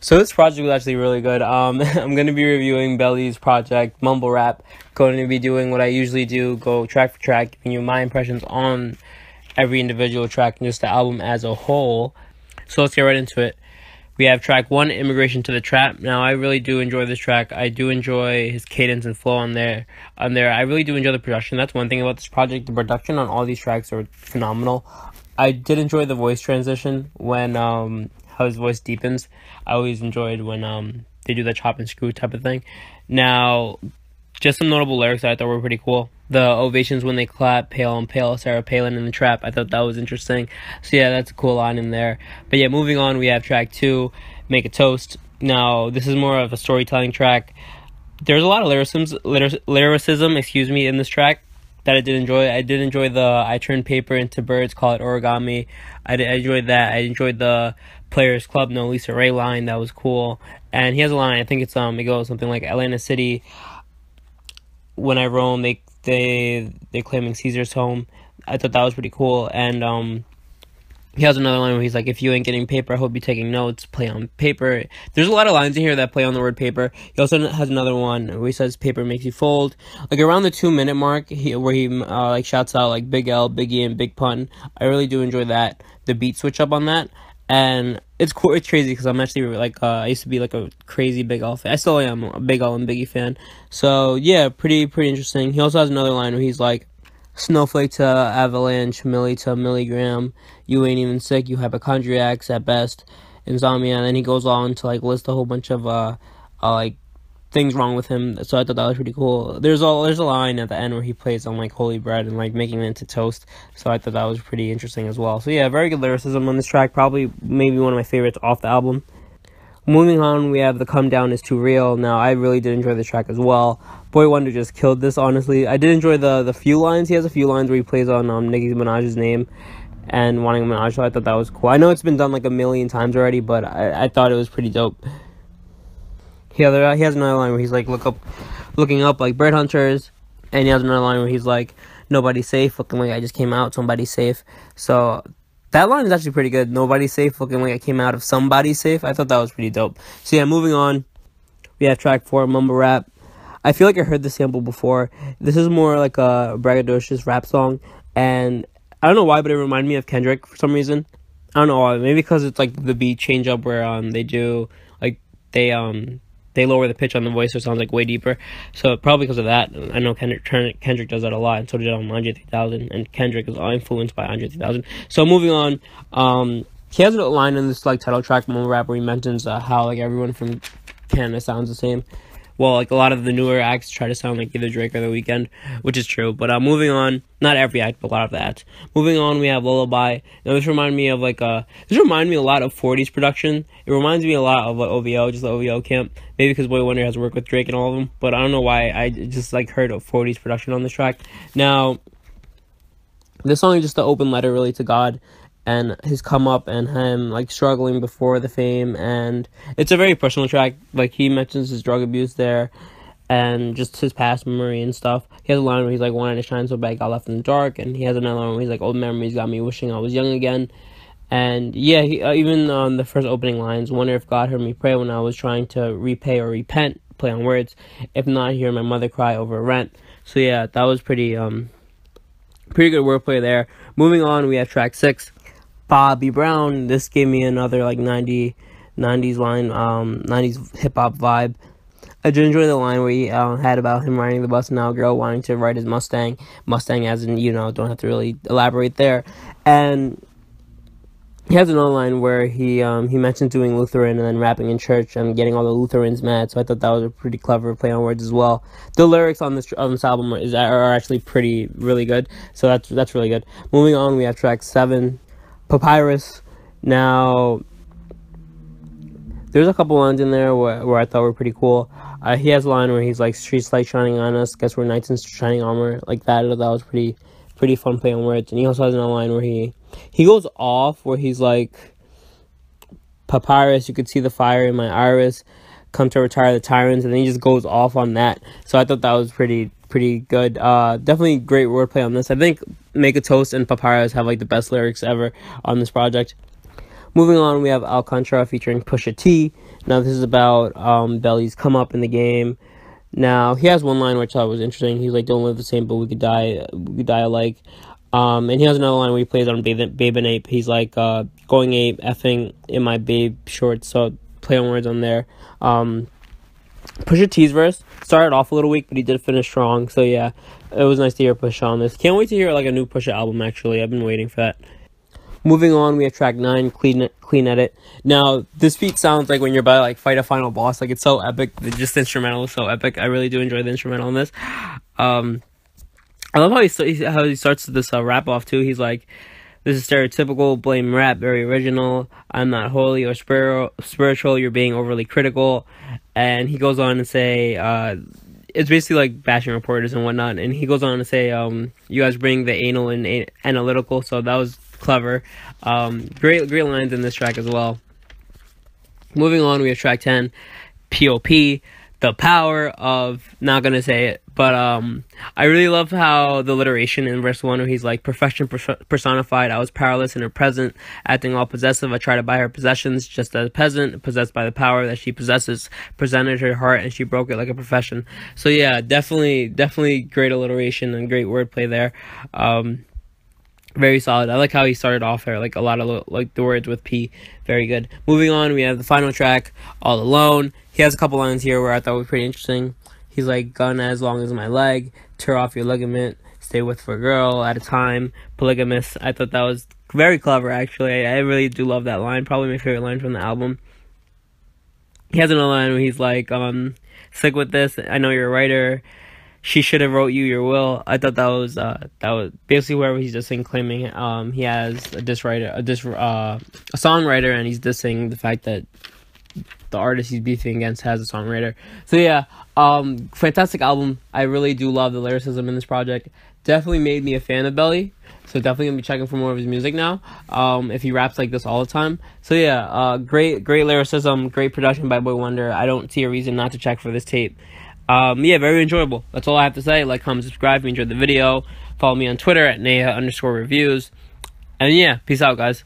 So this project was actually really good. I'm gonna be reviewing Belly's project, Mumble Rap. Going to be doing what I usually do, go track for track, giving you my impressions on every individual track and just the album as a whole. So let's get right into it. We have track one, Immigration to the Trap. Now I really do enjoy this track. I do enjoy his cadence and flow on there. I really do enjoy the production. That's one thing about this project. The production on all these tracks are phenomenal. I did enjoy the voice transition when how his voice deepens. I always enjoyed when they do the chop and screw type of thing. Now, just some notable lyrics that I thought were pretty cool. The ovations when they clap, pale and pale, Sarah Palin in the trap. I thought that was interesting. So yeah, that's a cool line in there. But yeah, moving on, we have track two, Make a Toast. Now, this is more of a storytelling track. There's a lot of lyricism, in this track that I did enjoy. I did enjoy the I turn paper into birds, call it origami. I enjoyed that. I enjoyed the Players Club, no Lisa Ray line. That was cool. And he has a line, I think it goes something like Atlanta City, when I roam, they're claiming Caesar's home. I thought that was pretty cool. And he has another line where he's like, if you ain't getting paper, I hope you're taking notes. Play on paper. There's a lot of lines in here that play on the word paper. He also has another one where he says paper makes you fold. Like around the 2 minute mark, where he like shouts out like Big L, Big E, and Big Pun. I really do enjoy that. The beat switch up on that. And it's cool. It's crazy because I'm actually like I used to be like a crazy Big L fan. I still am a Big L and Biggie fan. So yeah, pretty interesting. He also has another line where he's like, snowflake to avalanche, milli to milligram. You ain't even sick. You hypochondriacs at best. Insomnia. And then he goes on to like list a whole bunch of like things wrong with him. So I thought that was pretty cool. There's a line at the end where he plays on like holy bread and like making it into toast. So I thought that was pretty interesting as well. So yeah, very good lyricism on this track. Probably maybe one of my favorites off the album. Moving on, we have The Come Down Is Too Real. Now, I really did enjoy this track as well. Boy Wonder just killed this, honestly. I did enjoy the few lines. He has a few lines where he plays on Nicki Minaj's name and wanting Minaj, so I thought that was cool. I know it's been done like a million times already, but I thought it was pretty dope. He has another line where he's like, looking up like bird hunters, and he has another line where he's like, nobody's safe, looking like I just came out, somebody's safe. So that line is actually pretty good. Nobody's safe, looking like I came out of somebody's safe. I thought that was pretty dope. So yeah, moving on, we have track 4, Mumble Rap. I feel like I heard the sample before. This is more like a braggadocious rap song, and I don't know why, but it reminded me of Kendrick for some reason. I don't know why. Maybe because it's like the beat change up where they do like they lower the pitch on the voice, so it sounds like way deeper. So probably because of that. I know Kendrick does that a lot, and so did Andre 3000. And Kendrick is influenced by Andre 3000. So moving on, he has a line in this like title track, Mumble Rap, where he mentions how like everyone from Canada sounds the same. Well, like a lot of the newer acts try to sound like either Drake or The Weeknd, which is true. But moving on, not every act, but a lot of the acts. Moving on, we have Lullaby. Now this reminded me of a lot of 40s production. It reminds me a lot of like OVO, just the OVO camp. Maybe because Boy Wonder has worked with Drake and all of them, but I don't know why I just like heard of 40s production on this track. Now, this song is just an open letter really to God and his come up and him like struggling before the fame, and it's a very personal track. Like he mentions his drug abuse there and just his past memory and stuff. He has a line where he's like, wanted to shine so bad, got left in the dark. And he has another line where he's like, old memories got me wishing I was young again. And yeah, he, even on the first opening lines, wonder if God heard me pray when I was trying to repay or repent, play on words. If not, hear my mother cry over rent. So yeah, that was pretty good wordplay there. Moving on, we have track 6, Bobby Brown. This gave me another like 90s line, 90s hip hop vibe. I did enjoy the line where he had about him riding the bus, now a girl wanting to ride his Mustang as in, don't have to really elaborate there. And he has another line where he mentions doing Lutheran and then rapping in church and getting all the Lutherans mad. So I thought that was a pretty clever play on words as well. The lyrics on this album are actually really good. So that's really good. Moving on, we have track 7, Papyrus. Now, there's a couple lines in there where I thought were pretty cool. He has a line where he's like, streets light shining on us, guess we're knights in shining armor, like that. That was pretty fun play on words. And he also has another line where he goes off where he's like, Papyrus, you could see the fire in my iris, come to retire the tyrants, and then he just goes off on that. So I thought that was pretty good. Definitely great wordplay on this. I think Make a Toast and Papyrus have like the best lyrics ever on this project. Moving on, we have Alcantara featuring Pusha T. Now this is about Belly's come up in the game. Now he has one line which I thought was interesting. He's like, "Don't live the same, but we could die alike." And he has another line where he plays on Babe and Ape. He's like, "Going ape, effing in my babe shorts." So play on words on there. Pusha T's verse started off a little weak, but he did finish strong. So yeah, it was nice to hear Pusha on this. Can't wait to hear like a new Pusha album. Actually, I've been waiting for that. Moving on, we have track 9, Clean Edit. Now, this beat sounds like when you're about to like fight a final boss. Like, it's so epic. Just the instrumental is so epic. I really do enjoy the instrumental on this. I love how he starts this rap off too. He's like, "This is stereotypical, blame rap, very original. I'm not holy or spiritual. You're being overly critical." And he goes on to say, it's basically like bashing reporters and whatnot. And he goes on to say, "You guys bring the anal and analytical." So that was clever. Great lines in this track as well. Moving on, we have track 10, P.O.P., the power of, not gonna say it, but I really love how the alliteration in verse 1 where he's like, "Perfection personified, I was powerless in her present, acting all possessive, I tried to buy her possessions, just as a peasant, possessed by the power that she possesses, presented her heart and she broke it like a profession." So yeah, definitely great alliteration and great wordplay there. Very solid. I like how he started off there, like a lot of like the words with P. Very good. Moving on, we have the final track, All Alone. He has a couple lines here where I thought was pretty interesting. He's like, "Gun as long as my leg, tear off your ligament, stay with for a girl at a time, polygamous." I thought that was very clever, actually. I really do love that line. Probably my favorite line from the album. He has another line where he's like, "Stick with this. I know you're a writer. She should have wrote you your will." I thought that was basically where he's just claiming he has a songwriter, and he's dissing the fact that the artist he's beefing against has a songwriter. So yeah, fantastic album. I really do love the lyricism in this project. Definitely made me a fan of Belly. So definitely gonna be checking for more of his music now. If he raps like this all the time. So yeah, great lyricism, great production by Boy Wonder. I don't see a reason not to check for this tape. Yeah, very enjoyable. That's all I have to say. Like, comment, subscribe if you enjoyed the video. Follow me on Twitter at Neha_reviews. And yeah, peace out, guys.